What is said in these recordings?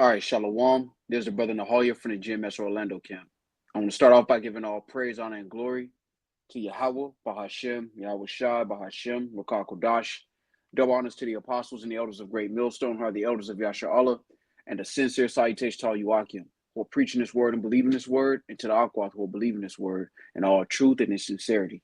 All right, Shalom. There's a brother Nahoya from the GMS Orlando camp. I want to start off by giving all praise, honor, and glory to Yahweh, Bahashem, Yahweh Shai, Bahashem, Rakah Kodash. Double honors to the apostles and the elders of Great Millstone, who are the elders of Yasha Allah, and a sincere salutation to all you Akim, who are preaching this word and believing this word, and to the Akwath who are believing this word in all truth and in sincerity.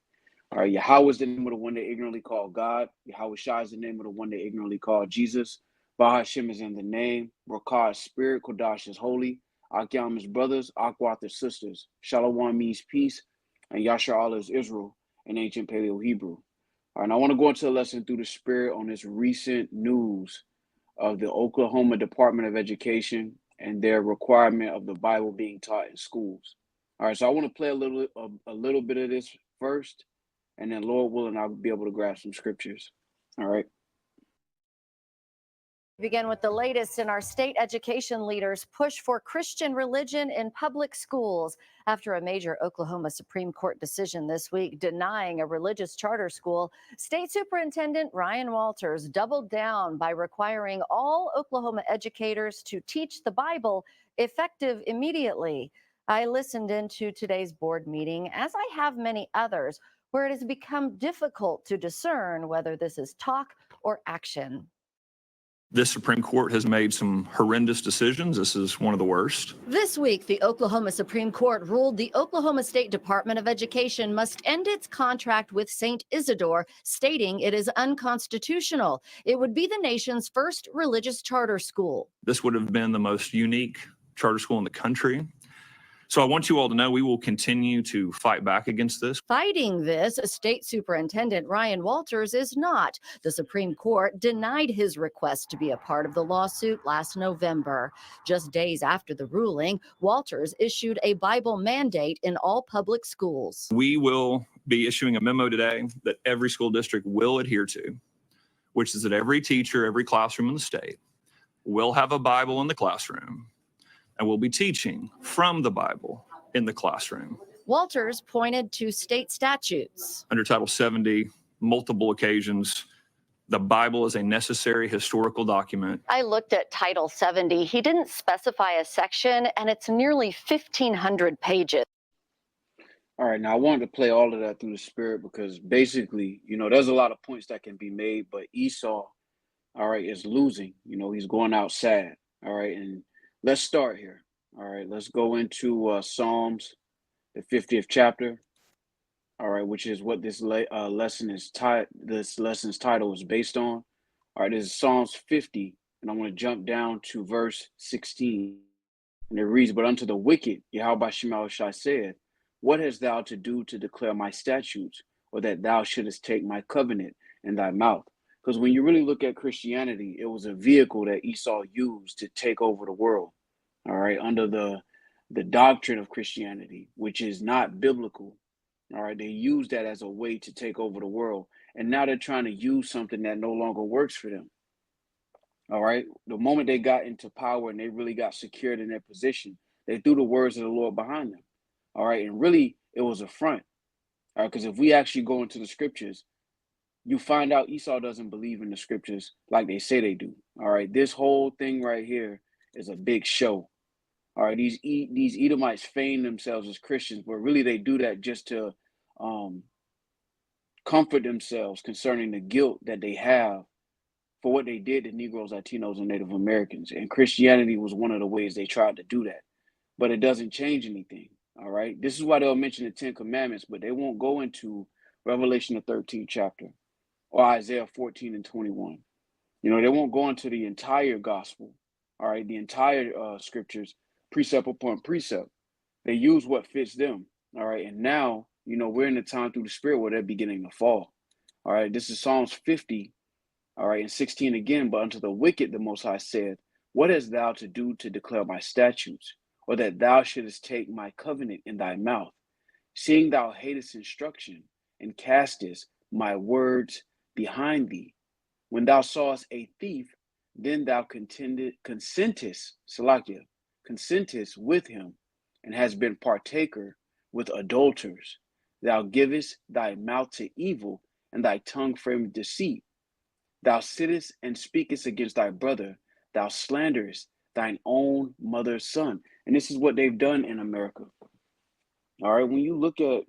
All right, Yahweh is the name of the one they ignorantly call God. Yahweh Shai is the name of the one they ignorantly call Jesus. Bahashem is in the name. Rakah is spirit. Kodash is holy. Akyam is brothers. Akwath is sisters. Shalom means peace. And Yasha Allah is Israel in ancient Paleo Hebrew. All right, and I want to go into a lesson through the spirit on this recent news of the Oklahoma Department of Education and their requirement of the Bible being taught in schools. All right, so I want to play a little bit of this first, and then Lord willing, I'll be able to grab some scriptures. All right. Begin with the latest in our state education leaders' push for Christian religion in public schools after a major Oklahoma Supreme Court decision this week denying a religious charter school. State Superintendent Ryan Walters doubled down by requiring all Oklahoma educators to teach the Bible effective immediately. I listened into today's board meeting, as I have many others, where it has become difficult to discern whether this is talk or action. This Supreme Court has made some horrendous decisions. This is one of the worst. This week, the Oklahoma Supreme Court ruled the Oklahoma State Department of Education must end its contract with St. Isidore, stating it is unconstitutional. It would be the nation's first religious charter school. This would have been the most unique charter school in the country. So I want you all to know we will continue to fight back against this. Fighting this, State Superintendent Ryan Walters is not. The Supreme Court denied his request to be a part of the lawsuit last November. Just days after the ruling, Walters issued a Bible mandate in all public schools. We will be issuing a memo today that every school district will adhere to, which is that every teacher, every classroom in the state will have a Bible in the classroom, and we'll be teaching from the Bible in the classroom. Walters pointed to state statutes. Under Title 70, multiple occasions, the Bible is a necessary historical document. I looked at Title 70. He didn't specify a section, and it's nearly 1,500 pages. All right, now I wanted to play all of that through the spirit because basically, there's a lot of points that can be made, but Esau, all right, is losing. He's going out sad, all right, and let's start here. All right, let's go into Psalms, the 50th chapter. All right, which is what this lesson's title is based on. All right, this is Psalms 50, and I want to jump down to verse 16. And it reads, "But unto the wicked, Yahweh Shai said, What hast thou to do to declare my statutes, or that thou shouldest take my covenant in thy mouth?" Because when you really look at Christianity, it was a vehicle that Esau used to take over the world, all right, under the doctrine of Christianity, which is not biblical, all right. They used that as a way to take over the world, and now they're trying to use something that no longer works for them, all right. The moment they got into power and they really got secured in their position, they threw the words of the Lord behind them, all right, and really it was a front, all right, because if we actually go into the scriptures, you find out Esau doesn't believe in the scriptures like they say they do. All right, this whole thing right here is a big show. All right, these Edomites feign themselves as Christians, but really they do that just to comfort themselves concerning the guilt that they have for what they did to Negroes, Latinos, and Native Americans. And Christianity was one of the ways they tried to do that, but it doesn't change anything. All right, this is why they'll mention the 10 Commandments, but they won't go into Revelation the 13th chapter. Or Isaiah 14 and 21. They won't go into the entire gospel, all right, the entire scriptures, precept upon precept. They use what fits them, all right, and now, we're in the time through the spirit where they're beginning to fall, all right. This is Psalms 50, all right, and 16 again. "But unto the wicked the Most High said, What hast thou to do to declare my statutes, or that thou shouldest take my covenant in thy mouth, seeing thou hatest instruction, and castest my words behind thee? When thou sawest a thief, then thou consentest with him, and hast been partaker with adulterers. Thou givest thy mouth to evil, and thy tongue frameth deceit. Thou sittest and speakest against thy brother, thou slanderest thine own mother's son. And this is what they've done in America. All right. When you look at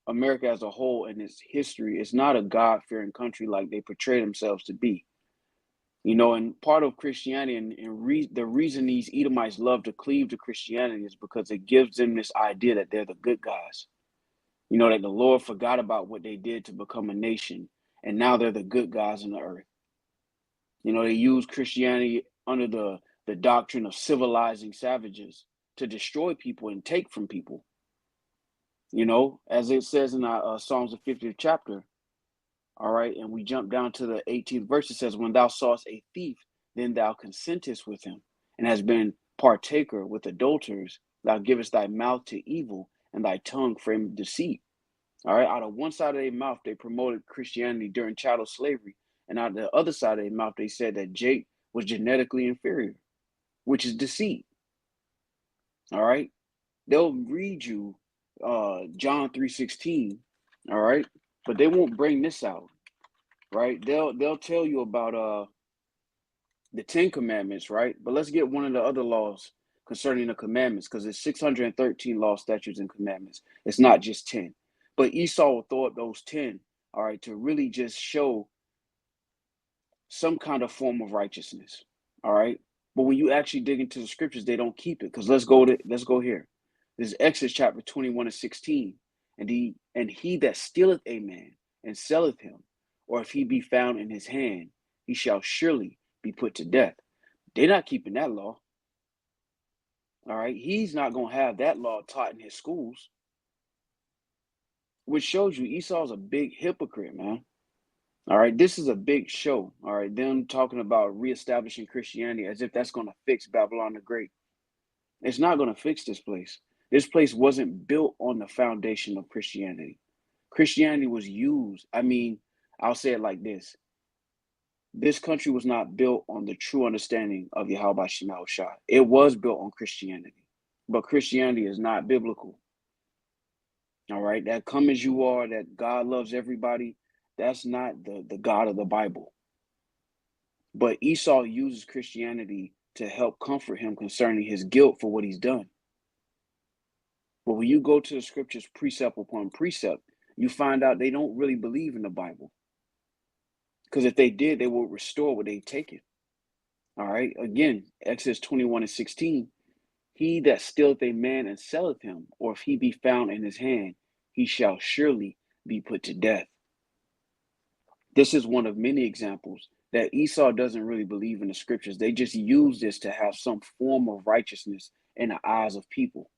America as a whole and its history, it's not a God-fearing country like they portray themselves to be. You know, and part of Christianity and the reason these Edomites love to cleave to Christianity is because it gives them this idea that they're the good guys. You know, that the Lord forgot about what they did to become a nation, and now they're the good guys on the earth. You know, they use Christianity under the doctrine of civilizing savages to destroy people and take from people. You know, as it says in our Psalms, the 50th chapter. All right, and we jump down to the 18th verse. It says, when thou sawest a thief, then thou consentest with him, and hast been partaker with adulterers. Thou givest thy mouth to evil, and thy tongue frame deceit. All right, out of one side of their mouth, they promoted Christianity during chattel slavery, and out of the other side of their mouth, they said that Jake was genetically inferior, which is deceit. All right, they'll read you John 3:16. All right, but they won't bring this out. Right? They'll tell you about the 10 commandments, right? But let's get one of the other laws concerning the commandments, because it's 613 laws, statutes, and commandments. It's not just 10. But Esau will throw up those 10, all right, to really just show some kind of form of righteousness. All right. But when you actually dig into the scriptures, they don't keep it. Because let's go here. This is Exodus chapter 21:16. And he that stealeth a man and selleth him, or if he be found in his hand, he shall surely be put to death. They're not keeping that law. All right. He's not going to have that law taught in his schools, which shows you Esau's a big hypocrite, man. All right. This is a big show. All right. Them talking about reestablishing Christianity as if that's going to fix Babylon the Great. It's not going to fix this place. This place wasn't built on the foundation of Christianity. Christianity was used. I mean, I'll say it like this. This country was not built on the true understanding of Yahweh Shema Shah. It was built on Christianity, but Christianity is not biblical. All right, that come as you are, that God loves everybody, that's not the God of the Bible. But Esau uses Christianity to help comfort him concerning his guilt for what he's done. But when you go to the scriptures precept upon precept, you find out they don't really believe in the Bible. Because if they did, they would restore what they've taken. All right. Again, Exodus 21:16. He that stealeth a man and selleth him, or if he be found in his hand, he shall surely be put to death. This is one of many examples that Esau doesn't really believe in the scriptures. They just use this to have some form of righteousness in the eyes of people.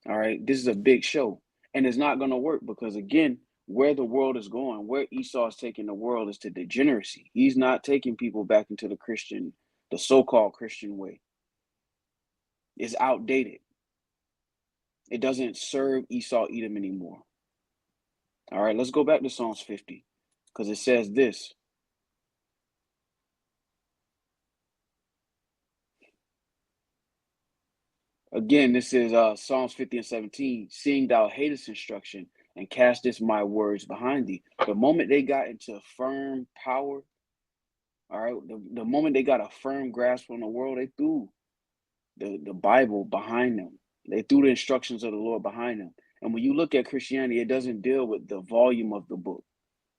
All right. This is a big show. And it's not going to work because, again, where the world is going, where Esau is taking the world is to degeneracy. He's not taking people back into the so-called Christian way. It's outdated. It doesn't serve Esau Edom anymore. All right, let's go back to Psalms 50 because it says this. Again, this is Psalms 50:17. Seeing thou hatest instruction and castest my words behind thee. The moment they got into firm power, all right, the moment they got a firm grasp on the world, they threw the Bible behind them. They threw the instructions of the Lord behind them. And when you look at Christianity, it doesn't deal with the volume of the book.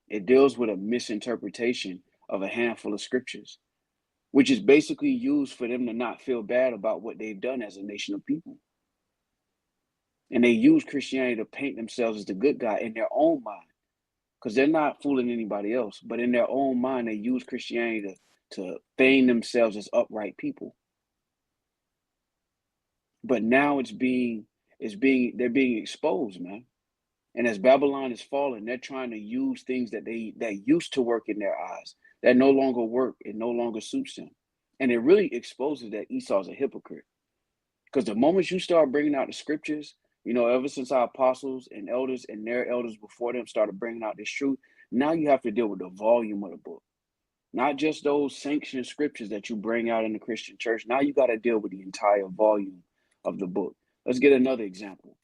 It deals with a misinterpretation of a handful of scriptures, which is basically used for them to not feel bad about what they've done as a nation of people. And they use Christianity to paint themselves as the good guy in their own mind, because they're not fooling anybody else. But in their own mind, they use Christianity to feign themselves as upright people. But now they're being exposed, man. And as Babylon is falling, they're trying to use things that used to work in their eyes that no longer work and no longer suits them. And it really exposes that Esau's a hypocrite. Because the moment you start bringing out the scriptures, you know, ever since our apostles and elders and their elders before them started bringing out this truth, now you have to deal with the volume of the book. Not just those sanctioned scriptures that you bring out in the Christian church. Now you got to deal with the entire volume of the book. Let's get another example.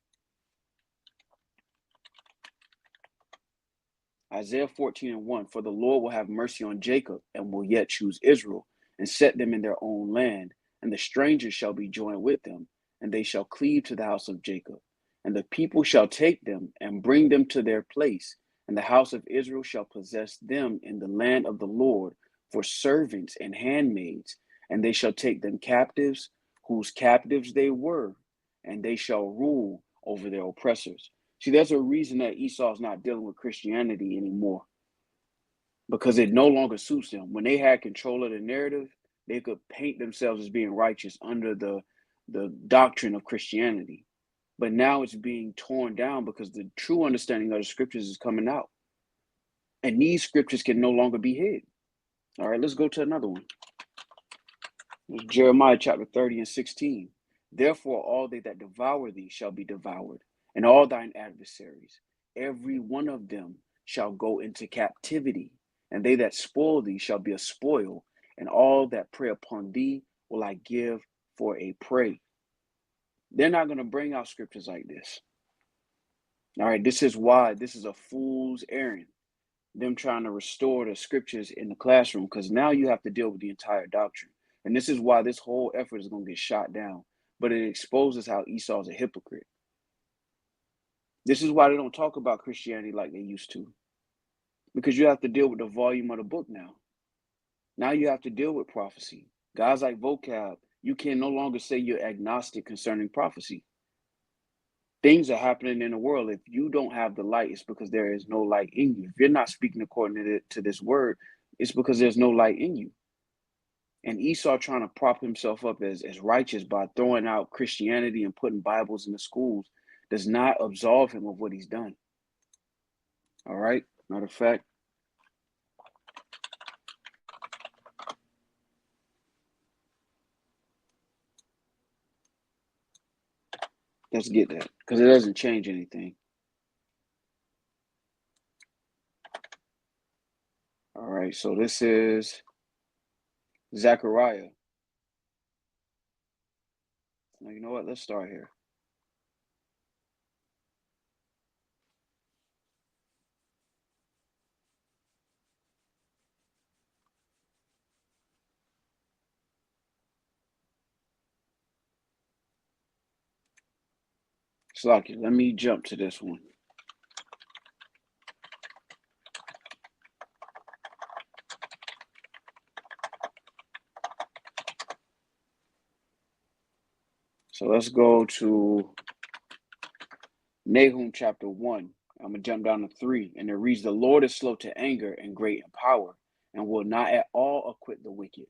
Isaiah 14:1, for the Lord will have mercy on Jacob and will yet choose Israel and set them in their own land. and the strangers shall be joined with them, and they shall cleave to the house of Jacob. And the people shall take them and bring them to their place, and the house of Israel shall possess them in the land of the Lord for servants and handmaids, and they shall take them captives, whose captives they were, and they shall rule over their oppressors. See, there's a reason that Esau's not dealing with Christianity anymore, because it no longer suits them. When they had control of the narrative, they could paint themselves as being righteous under the doctrine of Christianity. But now it's being torn down because the true understanding of the scriptures is coming out. And these scriptures can no longer be hid. All right, let's go to another one. Jeremiah chapter 30 and 16. Therefore, all they that devour thee shall be devoured, and all thine adversaries, every one of them shall go into captivity, and they that spoil thee shall be a spoil, and all that prey upon thee will I give for a prey. They're not going to bring out scriptures like this. All right, this is why this is a fool's errand. Them trying to restore the scriptures in the classroom, because now you have to deal with the entire doctrine. And this is why this whole effort is going to get shot down. But it exposes how Esau's a hypocrite. This is why they don't talk about Christianity like they used to. Because you have to deal with the volume of the book now. Now you have to deal with prophecy. Guys like vocab, you can no longer say you're agnostic concerning prophecy. Things are happening in the world. If you don't have the light, it's because there is no light in you. If you're not speaking according to this word, it's because there's no light in you. And Esau trying to prop himself up as righteous by throwing out Christianity and putting Bibles in the schools does not absolve him of what he's done. All right? Matter of fact, let's get that, because it doesn't change anything. All right, so this is Zechariah. Now, you know what? Let's start here. Slacky, let me jump to this one. So let's go to Nahum chapter 1. I'm going to jump down to 3. And it reads, the Lord is slow to anger and great in power, and will not at all acquit the wicked.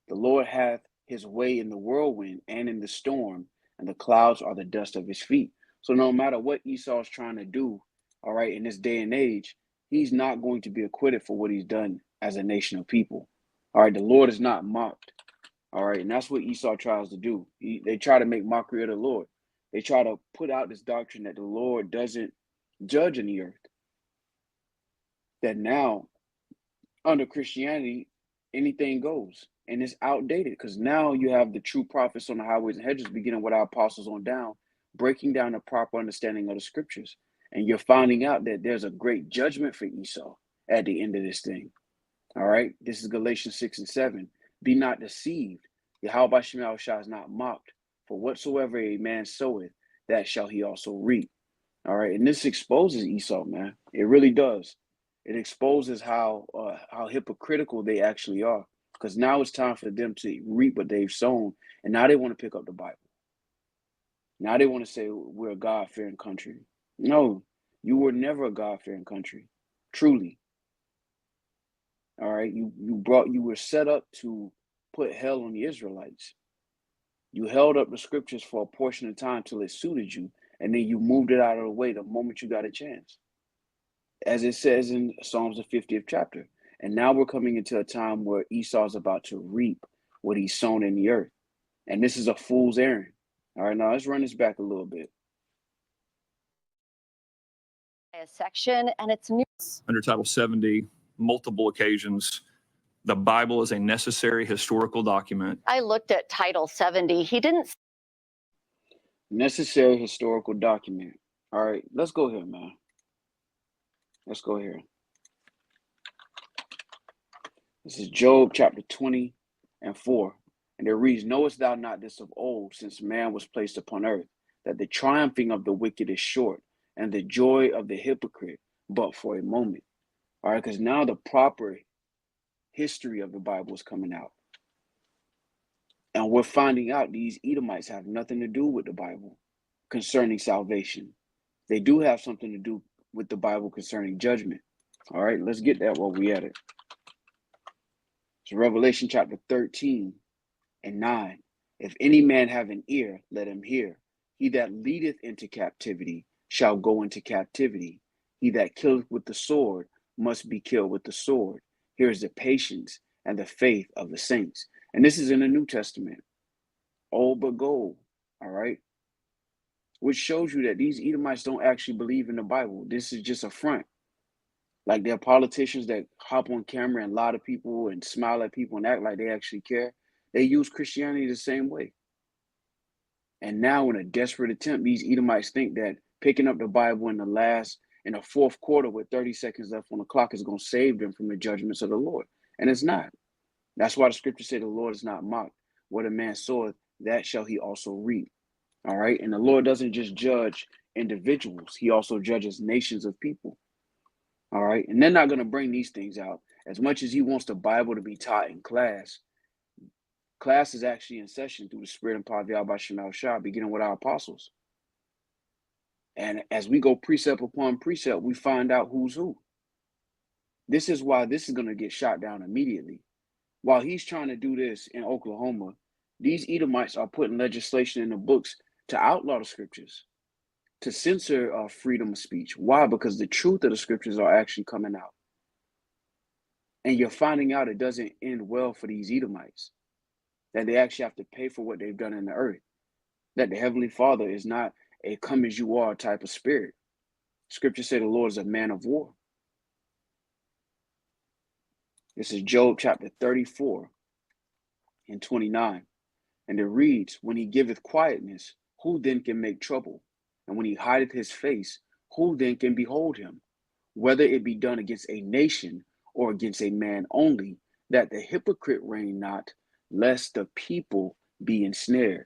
The Lord hath his way in the whirlwind and in the storm, and the clouds are the dust of his feet. So no matter what Esau's trying to do, all right, in this day and age, he's not going to be acquitted for what he's done as a nation of people. All right, the Lord is not mocked. All right, and that's what Esau tries to do. They try to make mockery of the Lord. They try to put out this doctrine that the Lord doesn't judge in the earth. That now, under Christianity, anything goes. And it's outdated, because now you have the true prophets on the highways and hedges, beginning with our apostles on down, breaking down the proper understanding of the scriptures. And you're finding out that there's a great judgment for Esau at the end of this thing. All right, this is Galatians 6 and 7. Be not deceived. Yahweh Shema is not mocked. For whatsoever a man soweth, that shall he also reap. All right, and this exposes Esau, man. It really does. It exposes how hypocritical they actually are. Because now it's time for them to reap what they've sown, and now they want to pick up the Bible. Now they want to say we're a God-fearing country. No, you were never a God-fearing country, truly. All right, you were set up to put hell on the Israelites. You held up the scriptures for a portion of time till it suited you, and then you moved it out of the way the moment you got a chance. As it says in Psalms the 50th chapter. And now we're coming into a time where Esau's about to reap what he's sown in the earth. And this is a fool's errand. All right, now let's run this back a little bit. A section, and it's new. Under Title 70, multiple occasions, the Bible is a necessary historical document. I looked at Title 70. He didn't. Necessary historical document. All right, let's go here, man. Let's go here. This is Job chapter 20 and 4. And it reads, knowest thou not this of old, since man was placed upon earth, that the triumphing of the wicked is short, and the joy of the hypocrite but for a moment. All right, because now the proper history of the Bible is coming out. And we're finding out these Edomites have nothing to do with the Bible concerning salvation. They do have something to do with the Bible concerning judgment. All right, let's get that while we at it. So Revelation chapter 13 and 9. If any man have an ear, let him hear. He that leadeth into captivity shall go into captivity. He that killeth with the sword must be killed with the sword. Here is the patience and the faith of the saints. And this is in the New Testament. Old but gold. All right. Which shows you that these Edomites don't actually believe in the Bible. This is just a front. Like they're politicians that hop on camera and lie to people and smile at people and act like they actually care. They use Christianity the same way. And now in a desperate attempt, these Edomites think that picking up the Bible in the fourth quarter with 30 seconds left on the clock is going to save them from the judgments of the Lord. And it's not. That's why the scripture said the Lord is not mocked. What a man soweth, that shall he also reap. All right. And the Lord doesn't just judge individuals. He also judges nations of people. All right. And they're not going to bring these things out. As much as he wants the Bible to be taught in class, class is actually in session through the Spirit and power of Yahweh Shema Shah, beginning with our apostles. And as we go precept upon precept, we find out who's who. This is why this is going to get shot down immediately. While he's trying to do this in Oklahoma, these Edomites are putting legislation in the books to outlaw the scriptures, to censor freedom of speech. Why? Because the truth of the scriptures are actually coming out. And you're finding out it doesn't end well for these Edomites, that they actually have to pay for what they've done in the earth, that the Heavenly Father is not a come as you are type of spirit. Scripture says the Lord is a man of war. This is Job chapter 34 and 29. And it reads, when he giveth quietness, who then can make trouble? And when he hideth his face, who then can behold him? Whether it be done against a nation or against a man only, that the hypocrite reign not, lest the people be ensnared.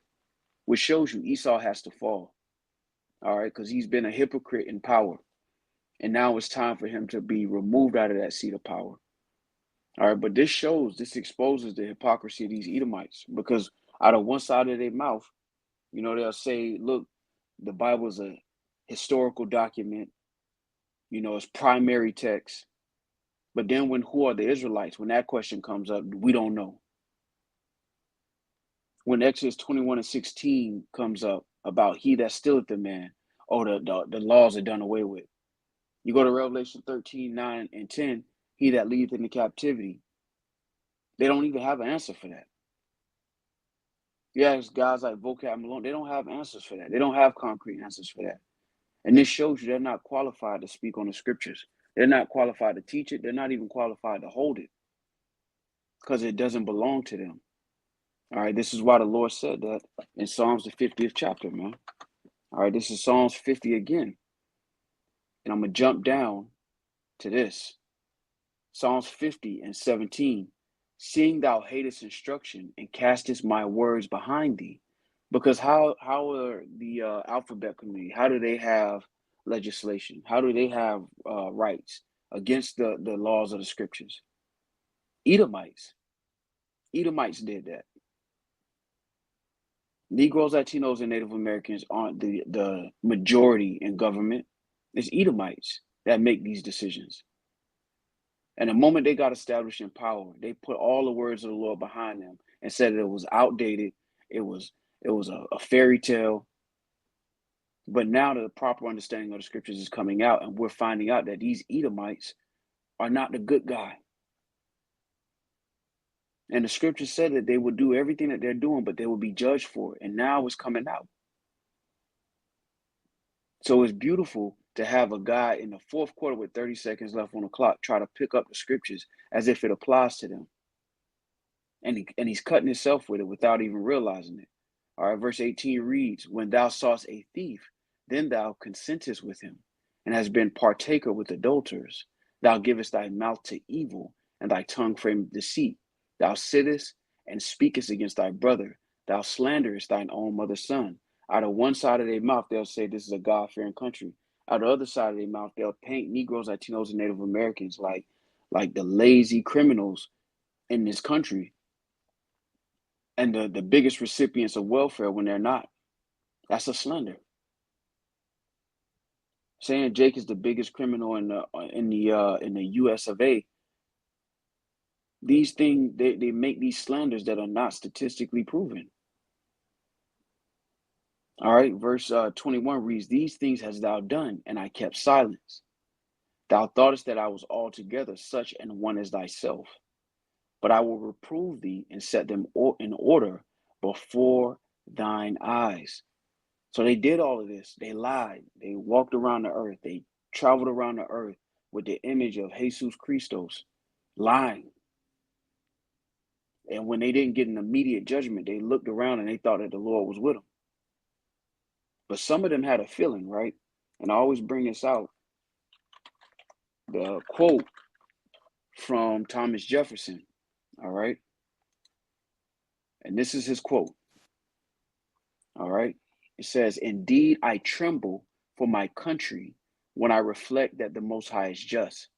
Which shows you Esau has to fall. All right, because he's been a hypocrite in power. And now it's time for him to be removed out of that seat of power. All right, but this exposes the hypocrisy of these Edomites, because out of one side of their mouth, they'll say, look, the Bible is a historical document, it's primary text. But then who are the Israelites? When that question comes up, we don't know. When Exodus 21 and 16 comes up about he that stilleth the man, the laws are done away with. You go to Revelation 13, 9 and 10, he that leadeth into captivity. They don't even have an answer for that. You ask guys like Vocab Malone, they don't have answers for that. They don't have concrete answers for that. And this shows you they're not qualified to speak on the scriptures. They're not qualified to teach it. They're not even qualified to hold it, because it doesn't belong to them. All right, this is why the Lord said that in Psalms the 50th chapter, man. All right, this is Psalms 50 again. And I'm going to jump down to this. Psalms 50 and 17. Seeing thou hatest instruction and castest my words behind thee. Because how are the alphabet community, how do they have legislation? How do they have rights against the laws of the scriptures? Edomites did that. Negroes, Latinos, and Native Americans aren't the majority in government. It's Edomites that make these decisions. And the moment they got established in power, they put all the words of the Lord behind them and said that it was outdated. It was a fairy tale. But now the proper understanding of the scriptures is coming out, and we're finding out that these Edomites are not the good guy. And the scripture said that they would do everything that they're doing, but they will be judged for it. And now it's coming out. So it's beautiful to have a guy in the fourth quarter with 30 seconds left on the clock try to pick up the scriptures as if it applies to them. And he's cutting himself with it without even realizing it. All right, verse 18 reads, when thou sawest a thief, then thou consentest with him, and hast been partaker with adulterers. Thou givest thy mouth to evil, and thy tongue frame deceit. Thou sittest and speakest against thy brother, thou slanderest thine own mother's son. Out of one side of their mouth, they'll say this is a God-fearing country. Out of the other side of their mouth, they'll paint Negroes, Latinos, and Native Americans like the lazy criminals in this country and the biggest recipients of welfare when they're not. That's a slander. Saying Jake is the biggest criminal in the U.S. of A. These things they make these slanders that are not statistically proven. All right, verse 21 reads, "These things hast thou done, and I kept silence. Thou thoughtest that I was altogether such an one as thyself. But I will reprove thee and set them in order before thine eyes." So they did all of this. They lied. They walked around the earth. They traveled around the earth with the image of Jesus Christos, lying. And when they didn't get an immediate judgment, they looked around and they thought that the Lord was with them. But some of them had a feeling, right? And I always bring this out. The quote from Thomas Jefferson, all right? And this is his quote, all right? It says, "Indeed, I tremble for my country when I reflect that the Most High is just,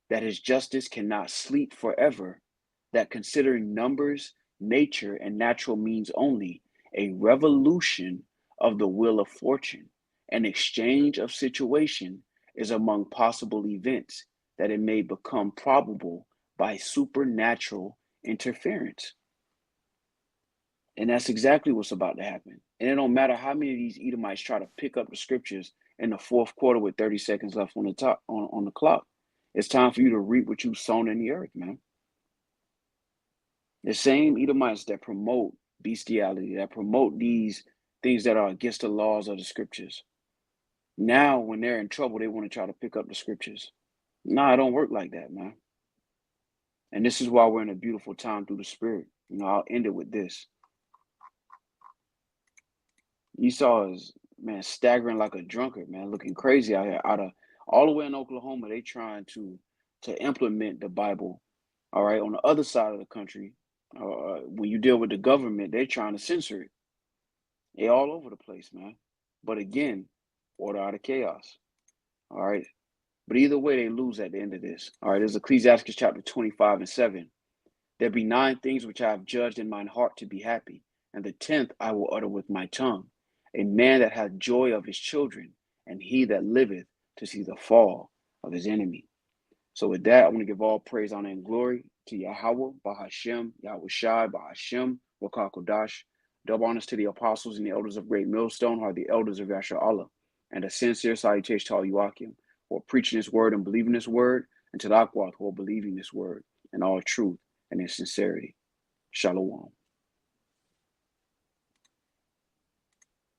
that his justice cannot sleep forever, that considering numbers, nature, and natural means only, a revolution of the wheel of fortune, an exchange of situation is among possible events, that it may become probable by supernatural interference." And that's exactly what's about to happen. And it don't matter how many of these Edomites try to pick up the scriptures in the fourth quarter with 30 seconds left on the clock. It's time for you to reap what you've sown in the earth, man. The same Edomites that promote bestiality, that promote these things that are against the laws of the scriptures. Now, when they're in trouble, they want to try to pick up the scriptures. Nah, it don't work like that, man. And this is why we're in a beautiful time through the Spirit. You know, I'll end it with this. Esau is, man, staggering like a drunkard, man, looking crazy out here. Out of all the way in Oklahoma, they trying to implement the Bible. All right, on the other side of the country, when you deal with the government, they're trying to censor it. They all over the place, man. But again, order out of chaos. All right. But either way, they lose at the end of this. All right. There's Ecclesiastes chapter 25 and 7. "There be 9 things which I have judged in mine heart to be happy, and the 10th I will utter with my tongue. A man that hath joy of his children, and he that liveth to see the fall of his enemy." So with that, I want to give all praise, honor, and glory to Yahweh, Bahashem, Yahweh Shai, Bahashem, Wakal Kodash. Double honors to the apostles and the elders of Great Millstone, who are the elders of Yasha Allah. And a sincere salutation to all Yuakim, who are preaching this word and believing this word, and to the Akwath, who are believing this word in all truth and in sincerity. Shalom.